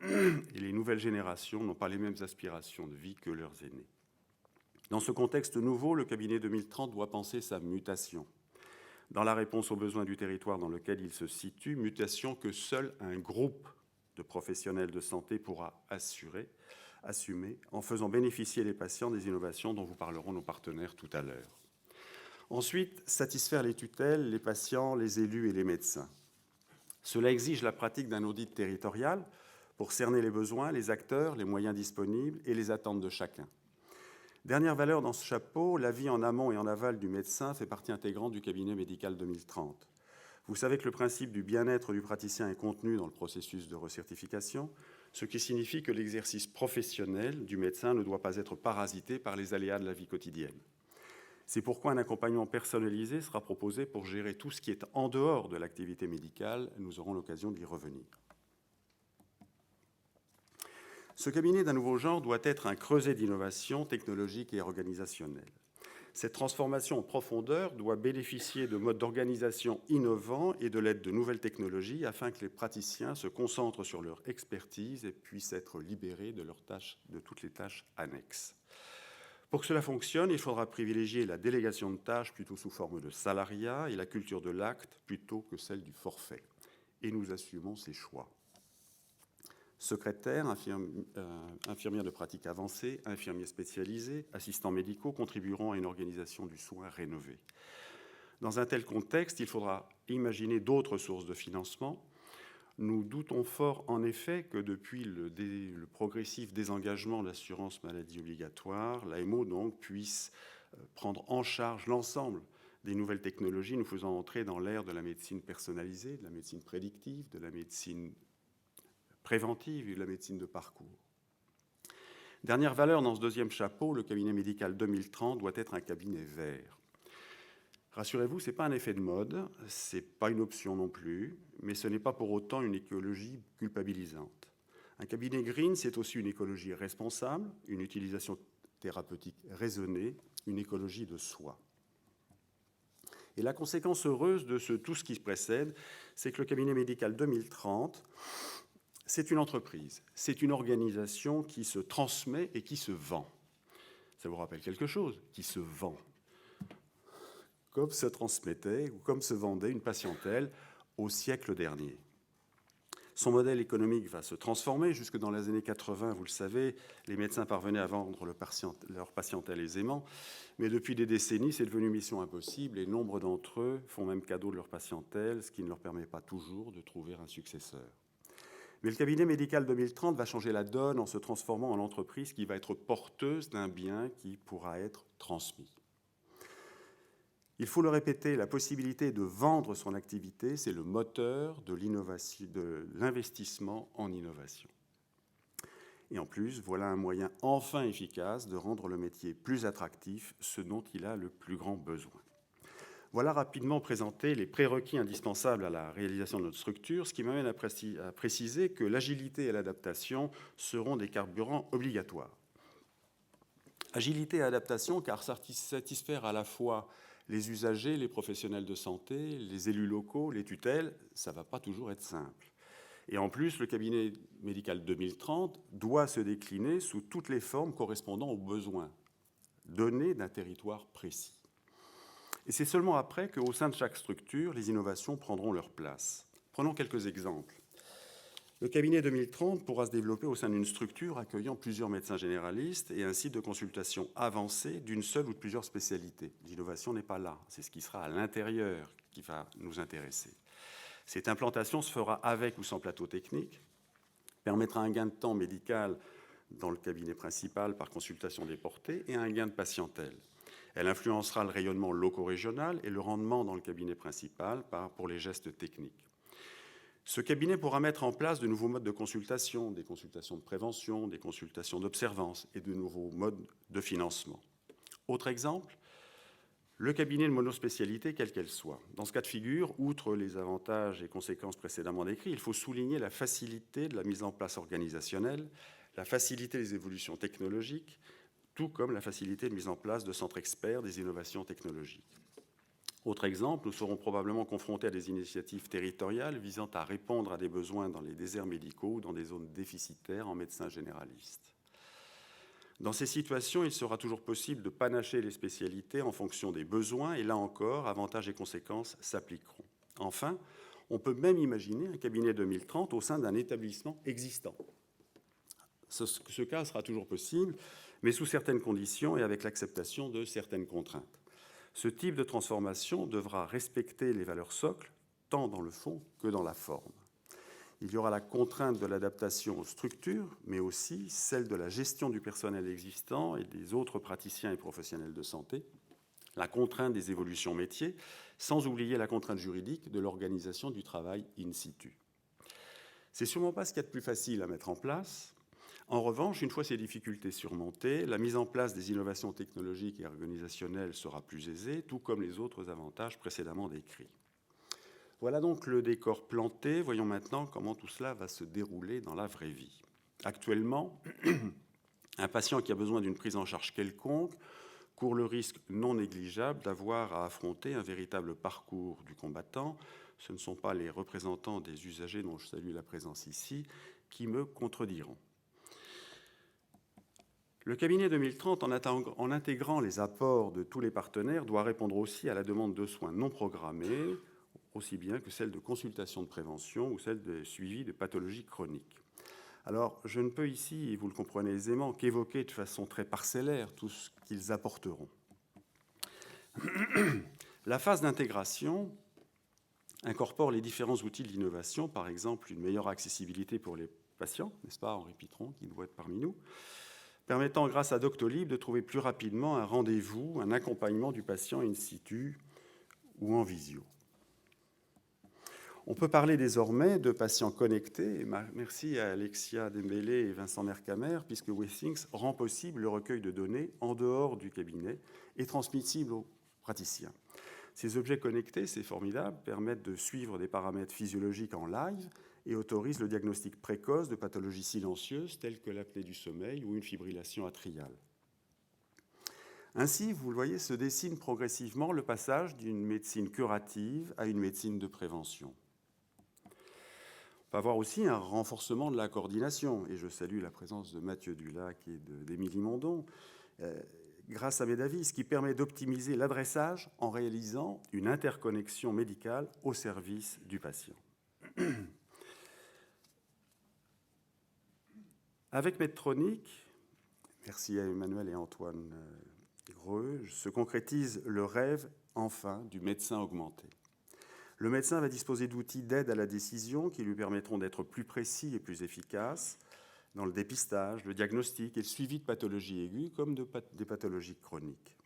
et les nouvelles générations n'ont pas les mêmes aspirations de vie que leurs aînés. Dans ce contexte nouveau, le cabinet 2030 doit penser sa mutation. Dans la réponse aux besoins du territoire dans lequel il se situe, mutation que seul un groupe de professionnels de santé pourra assumer, en faisant bénéficier les patients des innovations dont vous parleront nos partenaires tout à l'heure. Ensuite, satisfaire les tutelles, les patients, les élus et les médecins. Cela exige la pratique d'un audit territorial pour cerner les besoins, les acteurs, les moyens disponibles et les attentes de chacun. Dernière valeur dans ce chapeau, l'avis en amont et en aval du médecin fait partie intégrante du cabinet médical 2030. Vous savez que le principe du bien-être du praticien est contenu dans le processus de recertification, ce qui signifie que l'exercice professionnel du médecin ne doit pas être parasité par les aléas de la vie quotidienne. C'est pourquoi un accompagnement personnalisé sera proposé pour gérer tout ce qui est en dehors de l'activité médicale. Nous aurons l'occasion d'y revenir. Ce cabinet d'un nouveau genre doit être un creuset d'innovation technologique et organisationnelle. Cette transformation en profondeur doit bénéficier de modes d'organisation innovants et de l'aide de nouvelles technologies afin que les praticiens se concentrent sur leur expertise et puissent être libérés de toutes les tâches annexes. Pour que cela fonctionne, il faudra privilégier la délégation de tâches plutôt sous forme de salariat et la culture de l'acte plutôt que celle du forfait. Et nous assumons ces choix. Secrétaires, infirmières de pratique avancée, infirmiers spécialisés, assistants médicaux contribueront à une organisation du soin rénovée. Dans un tel contexte, il faudra imaginer d'autres sources de financement. Nous doutons fort, en effet, que depuis le progressif désengagement de l'assurance maladie obligatoire, l'AMO donc puisse prendre en charge l'ensemble des nouvelles technologies, nous faisant entrer dans l'ère de la médecine personnalisée, de la médecine prédictive, de la médecine préventive et de la médecine de parcours. Dernière valeur dans ce deuxième chapeau, le cabinet médical 2030 doit être un cabinet vert. Rassurez-vous, ce n'est pas un effet de mode, ce n'est pas une option non plus, mais ce n'est pas pour autant une écologie culpabilisante. Un cabinet green, c'est aussi une écologie responsable, une utilisation thérapeutique raisonnée, une écologie de soi. Et la conséquence heureuse de tout ce qui précède, c'est que le cabinet médical 2030, c'est une entreprise, c'est une organisation qui se transmet et qui se vend. Ça vous rappelle quelque chose? Qui se vend. Comme se transmettait ou comme se vendait une patientèle au siècle dernier. Son modèle économique va se transformer. Jusque dans les années 80, vous le savez, les médecins parvenaient à vendre leur patientèle aisément. Mais depuis des décennies, c'est devenu mission impossible et nombre d'entre eux font même cadeau de leur patientèle, ce qui ne leur permet pas toujours de trouver un successeur. Mais le cabinet médical 2030 va changer la donne en se transformant en entreprise qui va être porteuse d'un bien qui pourra être transmis. Il faut le répéter, la possibilité de vendre son activité, c'est le moteur de l'investissement en innovation. Et en plus, voilà un moyen enfin efficace de rendre le métier plus attractif, ce dont il a le plus grand besoin. Voilà rapidement présenté les prérequis indispensables à la réalisation de notre structure, ce qui m'amène à préciser que l'agilité et l'adaptation seront des carburants obligatoires. Agilité et adaptation, car satisfaire à la fois les usagers, les professionnels de santé, les élus locaux, les tutelles, ça ne va pas toujours être simple. Et en plus, le cabinet médical 2030 doit se décliner sous toutes les formes correspondant aux besoins donnés d'un territoire précis. Et c'est seulement après qu'au sein de chaque structure, les innovations prendront leur place. Prenons quelques exemples. Le cabinet 2030 pourra se développer au sein d'une structure accueillant plusieurs médecins généralistes et un site de consultation avancé d'une seule ou de plusieurs spécialités. L'innovation n'est pas là, c'est ce qui sera à l'intérieur qui va nous intéresser. Cette implantation se fera avec ou sans plateau technique, permettra un gain de temps médical dans le cabinet principal par consultation déportée et un gain de patientèle. Elle influencera le rayonnement loco-régional et le rendement dans le cabinet principal pour les gestes techniques. Ce cabinet pourra mettre en place de nouveaux modes de consultation, des consultations de prévention, des consultations d'observance et de nouveaux modes de financement. Autre exemple, le cabinet de monospécialité, quelle qu'elle soit. Dans ce cas de figure, outre les avantages et conséquences précédemment décrits, il faut souligner la facilité de la mise en place organisationnelle, la facilité des évolutions technologiques, tout comme la facilité de mise en place de centres experts des innovations technologiques. Autre exemple, nous serons probablement confrontés à des initiatives territoriales visant à répondre à des besoins dans les déserts médicaux ou dans des zones déficitaires en médecins généralistes. Dans ces situations, il sera toujours possible de panacher les spécialités en fonction des besoins, et là encore, avantages et conséquences s'appliqueront. Enfin, on peut même imaginer un cabinet 2030 au sein d'un établissement existant. Ce cas sera toujours possible, mais sous certaines conditions et avec l'acceptation de certaines contraintes. Ce type de transformation devra respecter les valeurs socles, tant dans le fond que dans la forme. Il y aura la contrainte de l'adaptation aux structures, mais aussi celle de la gestion du personnel existant et des autres praticiens et professionnels de santé, la contrainte des évolutions métiers, sans oublier la contrainte juridique de l'organisation du travail in situ. C'est sûrement pas ce qu'il y a de plus facile à mettre en place. En revanche, une fois ces difficultés surmontées, la mise en place des innovations technologiques et organisationnelles sera plus aisée, tout comme les autres avantages précédemment décrits. Voilà donc le décor planté. Voyons maintenant comment tout cela va se dérouler dans la vraie vie. Actuellement, un patient qui a besoin d'une prise en charge quelconque court le risque non négligeable d'avoir à affronter un véritable parcours du combattant. Ce ne sont pas les représentants des usagers, dont je salue la présence ici, qui me contrediront. Le cabinet 2030, en intégrant les apports de tous les partenaires, doit répondre aussi à la demande de soins non programmés, aussi bien que celle de consultation de prévention ou celle de suivi de pathologies chroniques. Alors, je ne peux ici, et vous le comprenez aisément, qu'évoquer de façon très parcellaire tout ce qu'ils apporteront. La phase d'intégration incorpore les différents outils de l'innovation, par exemple une meilleure accessibilité pour les patients, n'est-ce pas, Henri Pitron, qui doit être parmi nous, permettant, grâce à Doctolib, de trouver plus rapidement un rendez-vous, un accompagnement du patient in situ ou en visio. On peut parler désormais de patients connectés. Merci à Alexia Dembélé et Vincent Mercamer, puisque WeThings rend possible le recueil de données en dehors du cabinet et transmissible aux praticiens. Ces objets connectés, c'est formidable, permettent de suivre des paramètres physiologiques en live et autorisent le diagnostic précoce de pathologies silencieuses telles que l'apnée du sommeil ou une fibrillation atriale. Ainsi, vous le voyez, se dessine progressivement le passage d'une médecine curative à une médecine de prévention. On va voir aussi un renforcement de la coordination, et je salue la présence de Mathieu Dulac et d'Émilie Mondon, grâce à Medavis, qui permet d'optimiser l'adressage en réalisant une interconnexion médicale au service du patient. Avec Medtronic, merci à Emmanuel et Antoine Greux, se concrétise le rêve, enfin, du médecin augmenté. Le médecin va disposer d'outils d'aide à la décision qui lui permettront d'être plus précis et plus efficace dans le dépistage, le diagnostic et le suivi de pathologies aiguës comme des pathologies chroniques.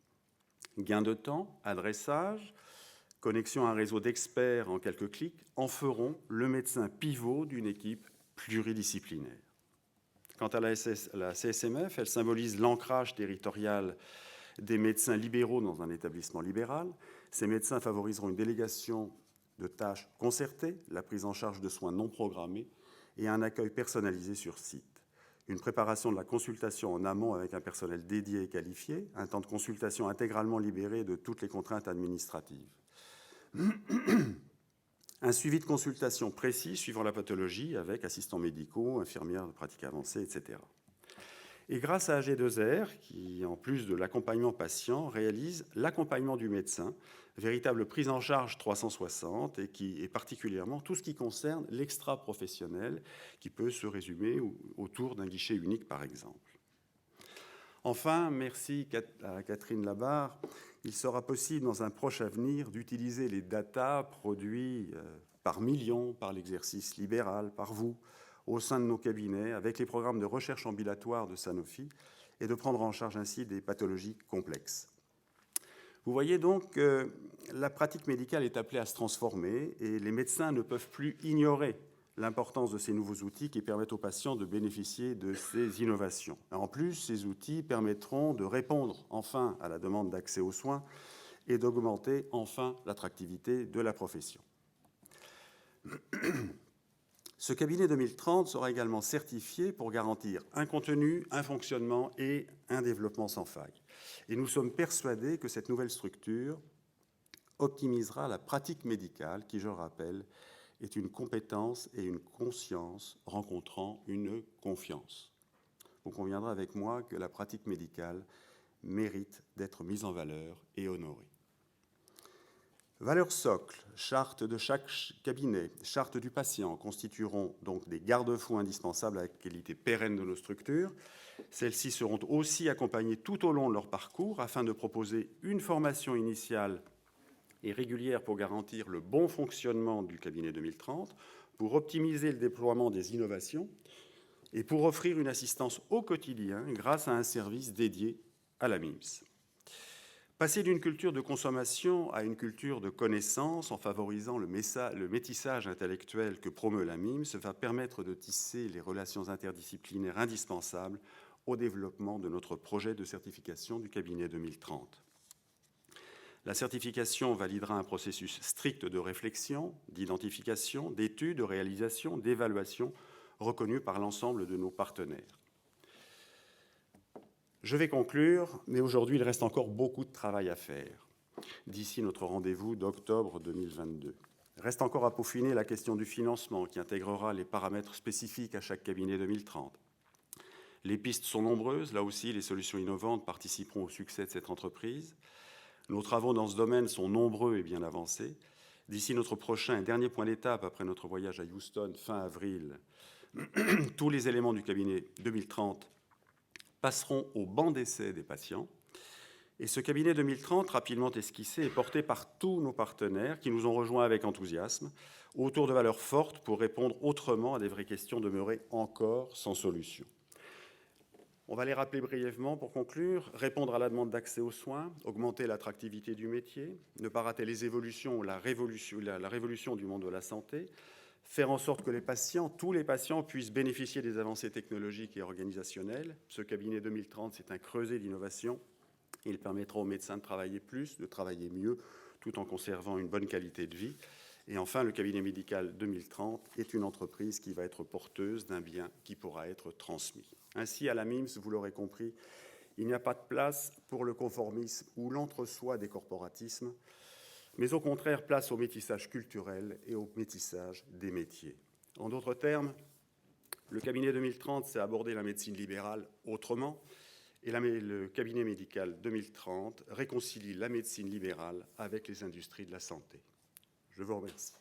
Gain de temps, adressage, connexion à un réseau d'experts en quelques clics en feront le médecin pivot d'une équipe pluridisciplinaire. Quant à la CSMF, elle symbolise l'ancrage territorial des médecins libéraux dans un établissement libéral. Ces médecins favoriseront une délégation de tâches concertées, la prise en charge de soins non programmés et un accueil personnalisé sur site. Une préparation de la consultation en amont avec un personnel dédié et qualifié, un temps de consultation intégralement libéré de toutes les contraintes administratives. Un suivi de consultation précis suivant la pathologie avec assistants médicaux, infirmières de pratique avancée, etc. Et grâce à AG2R, qui, en plus de l'accompagnement patient, réalise l'accompagnement du médecin, véritable prise en charge 360, et qui est particulièrement tout ce qui concerne l'extra-professionnel, qui peut se résumer autour d'un guichet unique, par exemple. Enfin, merci à Catherine Labarre, il sera possible dans un proche avenir d'utiliser les datas produits par millions par l'exercice libéral, par vous, au sein de nos cabinets, avec les programmes de recherche ambulatoire de Sanofi, et de prendre en charge ainsi des pathologies complexes. Vous voyez donc que la pratique médicale est appelée à se transformer, et les médecins ne peuvent plus ignorer l'importance de ces nouveaux outils qui permettent aux patients de bénéficier de ces innovations. En plus, ces outils permettront de répondre enfin à la demande d'accès aux soins et d'augmenter enfin l'attractivité de la profession. Ce cabinet 2030 sera également certifié pour garantir un contenu, un fonctionnement et un développement sans faille. Et nous sommes persuadés que cette nouvelle structure optimisera la pratique médicale qui, je le rappelle, est une compétence et une conscience rencontrant une confiance. Vous conviendrez avec moi que la pratique médicale mérite d'être mise en valeur et honorée. Valeurs socles, charte de chaque cabinet, charte du patient constitueront donc des garde-fous indispensables à la qualité pérenne de nos structures. Celles-ci seront aussi accompagnées tout au long de leur parcours afin de proposer une formation initiale et régulière pour garantir le bon fonctionnement du cabinet 2030, pour optimiser le déploiement des innovations et pour offrir une assistance au quotidien grâce à un service dédié à la MIMS. Passer d'une culture de consommation à une culture de connaissance en favorisant le métissage intellectuel que promeut la MIMS va permettre de tisser les relations interdisciplinaires indispensables au développement de notre projet de certification du cabinet 2030. La certification validera un processus strict de réflexion, d'identification, d'étude, de réalisation, d'évaluation reconnu par l'ensemble de nos partenaires. Je vais conclure, mais aujourd'hui, il reste encore beaucoup de travail à faire d'ici notre rendez-vous d'octobre 2022. Reste encore à peaufiner la question du financement qui intégrera les paramètres spécifiques à chaque cabinet 2030. Les pistes sont nombreuses, là aussi, les solutions innovantes participeront au succès de cette entreprise. Nos travaux dans ce domaine sont nombreux et bien avancés. D'ici notre prochain et dernier point d'étape, après notre voyage à Houston fin avril, tous les éléments du cabinet 2030 passeront au banc d'essai des patients. Et ce cabinet 2030, rapidement esquissé, est porté par tous nos partenaires qui nous ont rejoints avec enthousiasme autour de valeurs fortes pour répondre autrement à des vraies questions demeurées encore sans solution. On va les rappeler brièvement pour conclure. Répondre à la demande d'accès aux soins, augmenter l'attractivité du métier, ne pas rater les évolutions ou la révolution du monde de la santé, faire en sorte que les patients, tous les patients, puissent bénéficier des avancées technologiques et organisationnelles. Ce cabinet 2030, c'est un creuset d'innovation. Il permettra aux médecins de travailler plus, de travailler mieux, tout en conservant une bonne qualité de vie. Et enfin, le cabinet médical 2030 est une entreprise qui va être porteuse d'un bien qui pourra être transmis. Ainsi, à la MIMS, vous l'aurez compris, il n'y a pas de place pour le conformisme ou l'entre-soi des corporatismes, mais au contraire, place au métissage culturel et au métissage des métiers. En d'autres termes, le cabinet 2030, c'est aborder la médecine libérale autrement, et le cabinet médical 2030 réconcilie la médecine libérale avec les industries de la santé. Je vous remercie.